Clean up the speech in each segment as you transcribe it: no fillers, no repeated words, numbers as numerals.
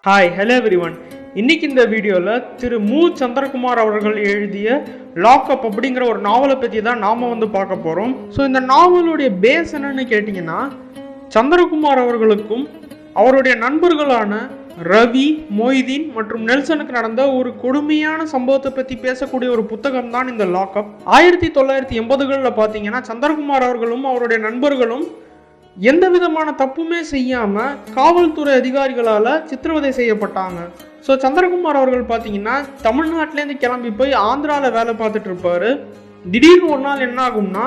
Hello everyone. இன்னைக்கு இந்த வீடியோவில் திரு மு சந்திரகுமார் அவர்கள் எழுதிய லாக்அப் அப்படிங்கிற ஒரு நாவலை பற்றி தான் நாம் பார்க்க போகிறோம். ஸோ இந்த நாவலுடைய பேஸ் என்னன்னு கேட்டிங்கன்னா, சந்திரகுமார் அவர்களுக்கும் அவருடைய நண்பர்களான ரவி, மொய்தீன் மற்றும் நெல்சனுக்கு நடந்த ஒரு கொடுமையான சம்பவத்தை பற்றி பேசக்கூடிய ஒரு புத்தகம் தான் இந்த லாக்அப். 1980களில் பார்த்தீங்கன்னா சந்திரகுமார் அவர்களும் அவருடைய நண்பர்களும் எந்த விதமான தப்புமே செய்யாம காவல்துறை அதிகாரிகளால சித்திரவதை செய்யப்பட்டாங்க. ஸோ சந்திரகுமார் அவர்கள் பார்த்தீங்கன்னா தமிழ்நாட்டிலேருந்து கிளம்பி போய் ஆந்திராவில் வேலை பார்த்துட்டு இருப்பாரு. திடீர்னு ஒரு நாள் என்ன ஆகும்னா,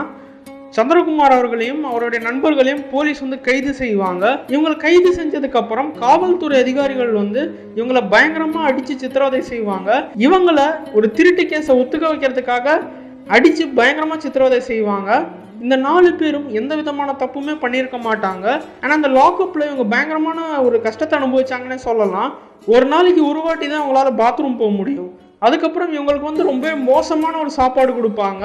சந்திரகுமார் அவர்களையும் அவருடைய நண்பர்களையும் போலீஸ் கைது செய்வாங்க. இவங்களை கைது செஞ்சதுக்கு அப்புறம் காவல்துறை அதிகாரிகள் இவங்களை பயங்கரமா அடிச்சு சித்திரவதை செய்வாங்க. இவங்களை ஒரு திருட்டு கேஸை ஒத்துக்க வைக்கிறதுக்காக அடிச்சு பயங்கரமா சித்திரவதை செய்வாங்க. இந்த 4 பேரும் எந்த விதமான தப்புமே பண்ணியிருக்க மாட்டாங்க. ஆனால் அந்த லாக்அப்பில் இவங்க பயங்கரமான ஒரு கஷ்டத்தை அனுபவிச்சாங்கன்னே சொல்லலாம். ஒரு நாளைக்கு ஒரு வாட்டி தான் அவங்களால பாத்ரூம் போக முடியும். அதுக்கப்புறம் இவங்களுக்கு ரொம்ப மோசமான ஒரு சாப்பாடு கொடுப்பாங்க.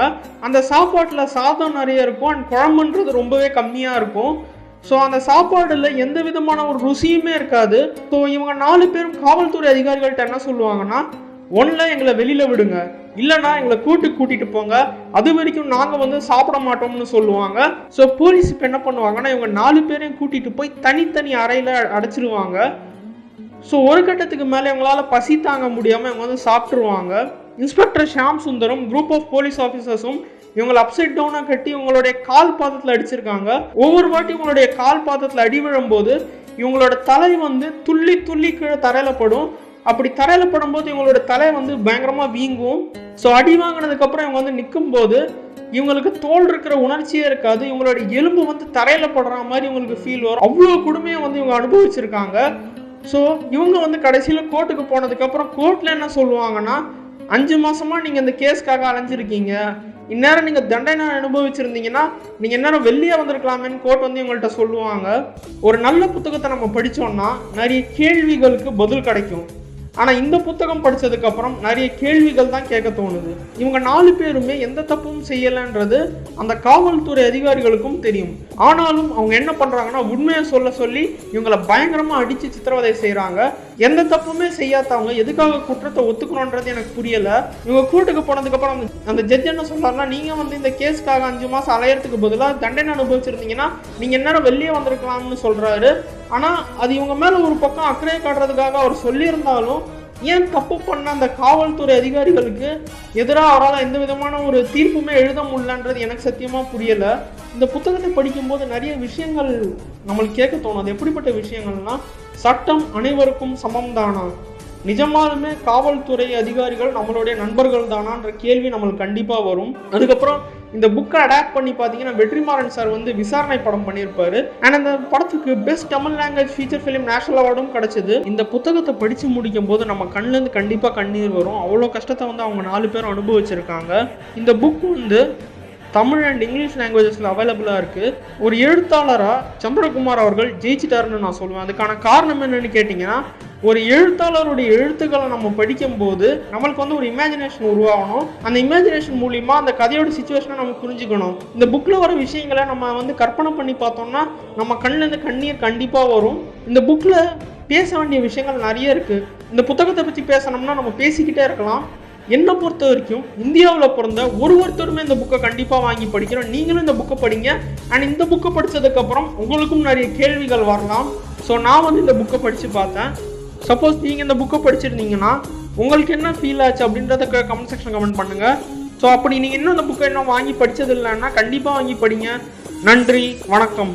அந்த சாப்பாட்டில் சாதம் நிறைய இருக்கும் அண்ட் குழம்புன்றது ரொம்பவே கம்மியாக இருக்கும். ஸோ அந்த சாப்பாடில் எந்த விதமான ஒரு ருசியுமே இருக்காது. ஸோ இவங்க 4 பேரும் காவல்துறை அதிகாரிகள்கிட்ட என்ன சொல்லுவாங்கன்னா, ஒன்ல எங்களை வெளியில விடுங்க, இல்லைன்னா எங்களை கூட்டிட்டு போங்க, அது வரைக்கும் நாங்கள் சாப்பிட மாட்டோம்னு சொல்லுவாங்க. ஸோ போலீஸ் இப்போ என்ன பண்ணுவாங்கன்னா, இவங்க 4 பேரையும் கூட்டிட்டு போய் தனித்தனி அறையில் அடைச்சிருவாங்க. ஸோ ஒரு கட்டத்துக்கு மேலே இவங்களால பசி தாங்க முடியாமல் இவங்க சாப்பிட்ருவாங்க. Inspector Sham Sundaram, group of police ஆஃபீஸர்ஸும் இவங்களை அப்சைட் டவுனாக கட்டி இவங்களுடைய கால் பாதத்தில் அடிச்சிருக்காங்க. ஒவ்வொரு வாட்டி இவங்களுடைய கால் பாதத்தில் அடி விழும்போது இவங்களோட தலை துள்ளி துள்ளி கீழே தரையில் படும். அப்படி தரையில் படும்போது இவங்களோட தலை பயங்கரமாக வீங்கும். ஸோ அடி வாங்கினதுக்கப்புறம் இவங்க நிற்கும் போது இவங்களுக்கு தோல் இருக்கிற உணர்ச்சியே இருக்காது. இவங்களோட எலும்பு தரையில் படுற மாதிரி இவங்களுக்கு ஃபீல் வரும். அவ்வளோ கொடுமையை இவங்க அனுபவிச்சிருக்காங்க. ஸோ இவங்க கடைசியில் கோர்ட்டுக்கு போனதுக்கப்புறம் கோர்ட்டில் என்ன சொல்லுவாங்கன்னா, 5 மாசமா நீங்கள் இந்த கேஸ்க்காக அலைஞ்சிருக்கீங்க, இந்நேரம் நீங்கள் தண்டனை அனுபவிச்சிருந்தீங்கன்னா நீங்கள் இந்நேரம் வெளியே வந்திருக்கலாமேன்னு கோர்ட் இவங்கள்ட்ட சொல்லுவாங்க. ஒரு நல்ல புத்தகத்தை நம்ம படித்தோம்னா நிறைய கேள்விகளுக்கு பதில் கிடைக்கும். ஆனால் இந்த புத்தகம் படித்ததுக்கு அப்புறம் நிறைய கேள்விகள் தான் கேட்க தோணுது. இவங்க 4 பேருமே எந்த தப்பும் செய்யலைன்றது அந்த காவல்துறை அதிகாரிகளுக்கும் தெரியும். ஆனாலும் அவங்க என்ன பண்ணுறாங்கன்னா, உண்மையை சொல்லி இவங்களை பயங்கரமாக அடித்து சித்திரவதை செய்கிறாங்க. எந்த தப்புமே செய்யாதவங்க எதுக்காக குற்றத்தை ஒத்துக்கணுன்றது எனக்கு புரியலை. இவங்க கூட்டுக்கு போனதுக்கப்புறம் அந்த ஜட்ஜ் என்ன சொல்கிறாருன்னா, நீங்கள் இந்த கேஸ்க்காக 5 மாதம் அலையறதுக்கு பதிலாக தண்டனை அனுபவிச்சிருந்தீங்கன்னா நீங்கள் எந்நேரம் வெளியே வந்திருக்கலாம்னு சொல்கிறாரு. ஆனால் அது இவங்க மேலே ஒரு பக்கம் அக்கறையை காட்டுறதுக்காக அவர் சொல்லியிருந்தாலும், ஏன் தப்பு பண்ண அந்த காவல்துறை அதிகாரிகளுக்கு எதிராக அவரால் எந்த விதமான ஒரு தீர்ப்புமே எழுத முடியலன்றது எனக்கு சத்தியமாக புரியலை. இந்த புத்தகத்தை படிக்கும்போது நிறைய விஷயங்கள் நம்மளுக்கு கேட்க தோணும். அது எப்படிப்பட்ட விஷயங்கள்னா, சட்டம் அனைவருக்கும் சமம் தானா, நிஜமாலுமே காவல்துறை அதிகாரிகள் நம்மளுடைய நண்பர்கள் தானான்ற கேள்வி நம்மளுக்கு கண்டிப்பாக வரும். அதுக்கப்புறம் இந்த புக்கை அடாப்ட் பண்ணி பார்த்தீங்கன்னா வெற்றிமாறன் சார் விசாரணை படம் பண்ணியிருப்பாரு. அண்ட் அந்த படத்துக்கு best Tamil language feature film national அவார்டும் கிடைச்சது. இந்த புத்தகத்தை படித்து முடிக்கும் போது நம்ம கண்ணிலேருந்து கண்டிப்பாக கண்ணீர் வரும். அவ்வளோ கஷ்டத்தை அவங்க 4 பேரும் அனுபவிச்சிருக்காங்க. இந்த புக் தமிழ் அண்ட் இங்கிலீஷ் லாங்குவேஜஸில் அவைலபிளாக இருக்குது. ஒரு எழுத்தாளராக சந்திரகுமார் அவர்கள் ஜெயிச்சிட்டாருன்னு நான் சொல்லுவேன். அதுக்கான காரணம் என்னன்னு கேட்டிங்கன்னா, ஒரு எழுத்தாளருடைய எழுத்துக்களை நம்ம படிக்கும்போது நம்மளுக்கு ஒரு இமேஜினேஷன் உருவாகணும். அந்த இமேஜினேஷன் மூலிமா அந்த கதையோட சிச்சுவேஷனை நம்ம புரிஞ்சுக்கணும். இந்த புக்கில் வர விஷயங்களை நம்ம கற்பனை பண்ணி பார்த்தோம்னா நம்ம கண்ணிலேருந்து கண்ணீர் கண்டிப்பாக வரும். இந்த புக்கில் பேச வேண்டிய விஷயங்கள் நிறைய இருக்குது. இந்த புத்தகத்தை பற்றி பேசணும்னா நம்ம பேசிக்கிட்டே இருக்கலாம். என்னை பொறுத்த வரைக்கும் இந்தியாவில் பிறந்த ஒருத்தருமே இந்த புக்கை கண்டிப்பாக வாங்கி படிக்கிறோம். நீங்களும் இந்த புக்கை படிங்க. அண்ட் இந்த புக்கை படித்ததுக்கப்புறம் உங்களுக்கும் நிறைய கேள்விகள் வரலாம். ஸோ நான் இந்த புக்கை படித்து பார்த்தேன். சப்போஸ் நீங்கள் இந்த புக்கை படிச்சிருந்தீங்கன்னா உங்களுக்கு என்ன ஃபீல் ஆச்சு அப்படின்றத கமெண்ட் செக்ஷன் கமெண்ட் பண்ணுங்கள். ஸோ அப்படி நீங்கள் இன்னும் இந்த புக்கை இன்னும் வாங்கி படித்தது இல்லைன்னா கண்டிப்பாக வாங்கி படிங்க. நன்றி, வணக்கம்.